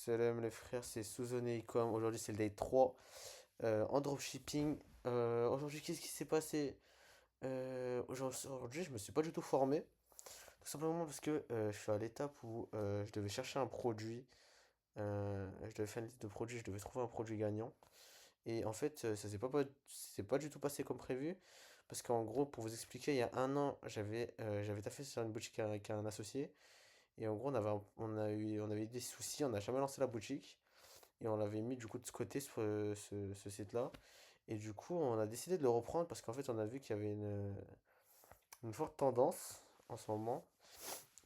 Salam les frères, c'est Suzone Ecom. Aujourd'hui c'est le day 3 en dropshipping. Aujourd'hui qu'est-ce qui s'est passé? Aujourd'hui je me suis pas du tout formé. Tout simplement parce que je suis à l'étape où je devais chercher un produit. Je devais faire une liste de produits, je devais trouver un produit gagnant. Et en fait c'est pas du tout passé comme prévu. Parce qu'en gros pour vous expliquer, il y a un an j'avais taffé sur une boutique avec un associé. Et en gros on avait eu des soucis, on n'a jamais lancé la boutique. Et on l'avait mis du coup de côté ce site-là. Et du coup, on a décidé de le reprendre parce qu'en fait, on a vu qu'il y avait une forte tendance en ce moment.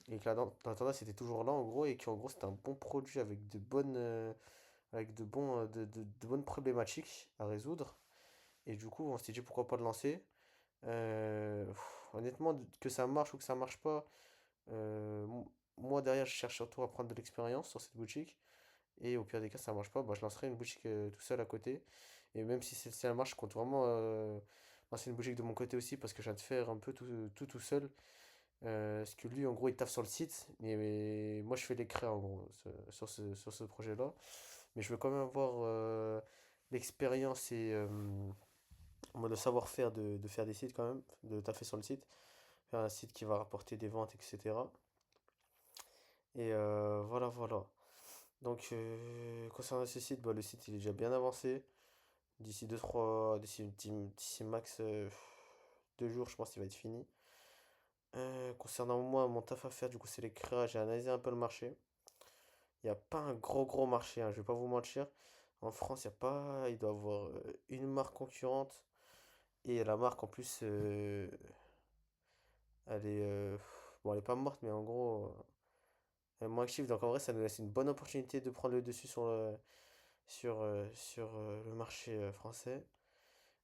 Et que la tendance était toujours là en gros. Et qu'en gros, c'était un bon produit avec de bonnes problématiques à résoudre. Et du coup, on s'est dit pourquoi pas le lancer. Honnêtement, que ça marche ou que ça marche pas, moi derrière, je cherche surtout à prendre de l'expérience sur cette boutique. Et au pire des cas, ça marche pas, bah, je lancerai une boutique tout seul à côté. Et même si celle-ci elle marche, je compte vraiment lancer une boutique de mon côté aussi parce que je viens de faire un peu tout seul. Parce que lui, en gros, il taffe sur le site, mais moi, je fais les créas en gros sur ce projet-là. Mais je veux quand même avoir l'expérience et le savoir-faire de faire des sites quand même, de taffer sur le site. Faire un site qui va rapporter des ventes, etc. Et voilà. Donc, concernant ce site, bah, le site il est déjà bien avancé. D'ici max 2 jours, je pense qu'il va être fini. Concernant moi, mon taf à faire, du coup, c'est les créas. J'ai analysé un peu le marché. Il n'y a pas un gros marché, hein, je vais pas vous mentir. En France, il y a pas. Il doit y avoir une marque concurrente. Et la marque, en plus, elle est. Bon, elle est pas morte, mais en gros, elle est moins active. Donc, en vrai, ça nous laisse une bonne opportunité de prendre le dessus sur le marché français.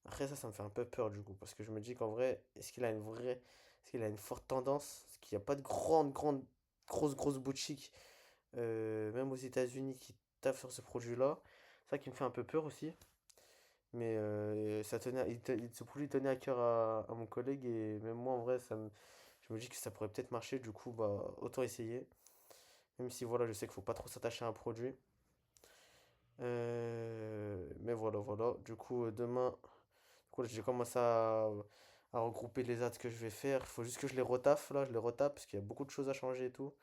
Après ça me fait un peu peur du coup, parce que je me dis qu'en vrai, est-ce qu'il a une forte tendance? Est-ce qu'il n'y a pas de grosses boutiques, même aux États-Unis, qui taffent sur ce produit-là? C'est ça qui me fait un peu peur aussi. Mais ce produit tenait à cœur à mon collègue, et même moi en vrai, je me dis que ça pourrait peut-être marcher, du coup, bah, autant essayer. Même si voilà, je sais qu'il faut pas trop s'attacher à un produit. Mais voilà. Du coup, demain. Du coup, là, j'ai commencé à regrouper les ads que je vais faire. Il faut juste que je les retaffe là, je les retape parce qu'il y a beaucoup de choses à changer et tout.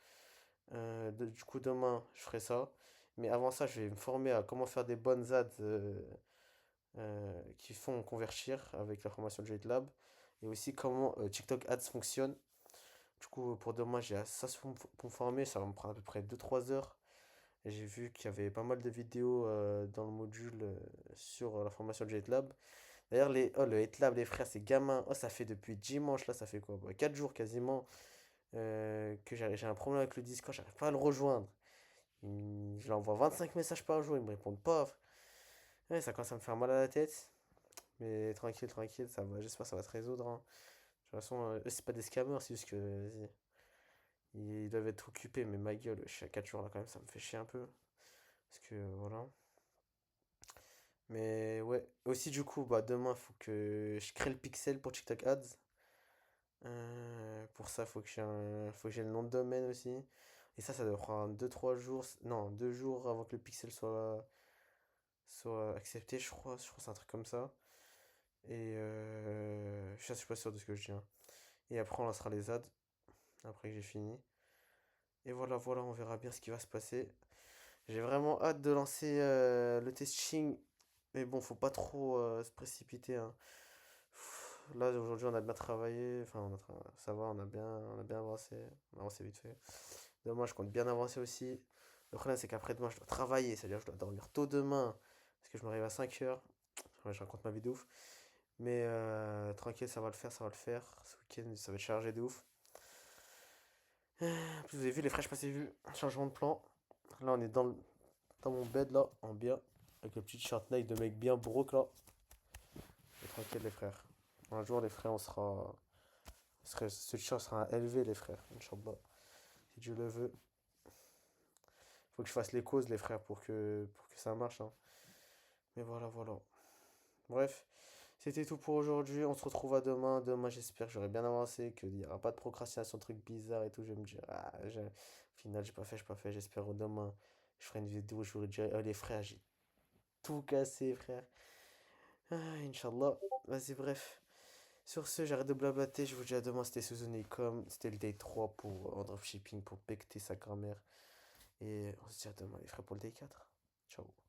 Du coup, demain, je ferai ça. Mais avant ça, je vais me former à comment faire des bonnes ads qui font convertir avec la formation de JetLab. Et aussi comment TikTok Ads fonctionne. Du coup, pour demain, j'ai ça pour me former. Ça va me prendre à peu près 2 3 heures. Et j'ai vu qu'il y avait pas mal de vidéos dans le module sur la formation de JetLab. D'ailleurs, le HitLab, les frères, c'est gamin. Oh, ça fait depuis dimanche, là, ça fait quoi? 4 jours quasiment que j'ai un problème avec le Discord, j'arrive pas à le rejoindre. Je lui envoie 25 messages par jour, ils me répondent pas. Ouais, ça commence à me faire mal à la tête. Mais tranquille, ça va, j'espère que ça va se résoudre, hein. De toute façon, eux, c'est pas des scammers, c'est juste que vas-y, ils doivent être occupés. Mais ma gueule, je suis à 4 jours là quand même, ça me fait chier un peu. Parce que voilà. Mais ouais, aussi du coup, bah demain, faut que je crée le pixel pour TikTok Ads. Pour ça, faut que j'ai le nom de domaine aussi. Et ça doit prendre 2 3 jours. Non, 2 jours avant que le pixel soit accepté, je crois. Je crois que c'est un truc comme ça. Et je suis pas sûr de ce que je dis, hein. Et après, on lancera les ads, après que j'ai fini. Et voilà, on verra bien ce qui va se passer. J'ai vraiment hâte de lancer le testing. Mais bon, faut pas trop se précipiter, hein. Là, aujourd'hui, on a bien travaillé. Enfin, ça va, on a bien avancé. On a avancé vite fait. Demain, je compte bien avancer aussi. Le problème, c'est qu'après-demain, je dois travailler. C'est-à-dire, je dois dormir tôt demain. Parce que je me réveille à 5 heures. Ouais, je raconte ma vie de ouf. Mais tranquille, ça va le faire. Ce week-end, ça va être chargé de ouf. En plus, vous avez vu les fraîches passées vues. Changement de plan. Là, on est dans mon bed, là, en bien. Avec le petit shirt Nike de mec bien broke, là. Et tranquille, les frères. Un jour, les frères, ce shirt sera élevé, les frères. Inch'Allah. Si Dieu le veut. Faut que je fasse les causes, les frères, pour que ça marche, hein. Mais voilà. Bref, c'était tout pour aujourd'hui. On se retrouve à demain. Demain, j'espère que j'aurai bien avancé, qu'il n'y aura pas de procrastination, trucs bizarres et tout. Je vais me dire, au final, j'ai pas fait. J'espère demain Je ferai une vidéo où je vous dirai, oh les frères, j'ai tout cassé, frère. Ah, Inch'Allah. Vas-y, bref. Sur ce, j'arrête de blablater. Je vous dis à demain. C'était Suzunicom. C'était le day 3 pour en dropshipping pour becter sa grand-mère. Et on se dit à demain, les frères, pour le day 4. Ciao.